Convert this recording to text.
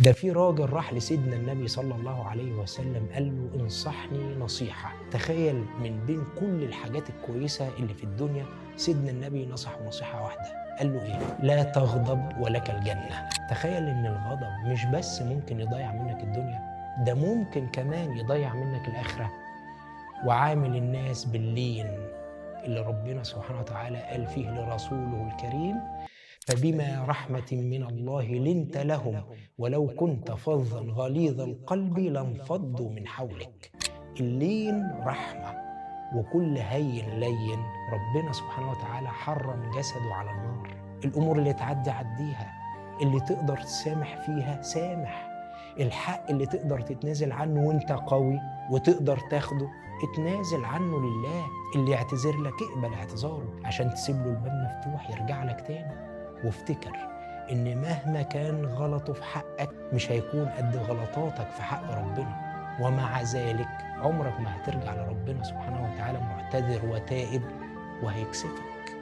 ده في راجل راح لسيدنا النبي صلى الله عليه وسلم قال له انصحني نصيحة. تخيل من بين كل الحاجات الكويسة اللي في الدنيا سيدنا النبي نصحه نصيحة واحدة، قال له ايه؟ لا تغضب ولك الجنة. تخيل ان الغضب مش بس ممكن يضيع منك الدنيا، ده ممكن كمان يضيع منك الآخرة. وعامل الناس باللين اللي ربنا سبحانه وتعالى قال فيه لرسوله الكريم فبما رحمة من الله لنت لهم ولو كنت فظا غليظ القلب لانفضوا من حولك. اللين رحمة، وكل هين لين ربنا سبحانه وتعالى حرم جسده على النار. الأمور اللي تعدي عديها، اللي تقدر تسامح فيها سامح، الحق اللي تقدر تتنازل عنه وانت قوي وتقدر تاخده اتنازل عنه لله. اللي يعتذر لك اقبل اعتذاره عشان تسيب له الباب مفتوح يرجع لك تاني. وافتكر ان مهما كان غلطه في حقك مش هيكون قد غلطاتك في حق ربنا، ومع ذلك عمرك ما هترجع لربنا سبحانه وتعالى معتذر وتائب وهيكسفك.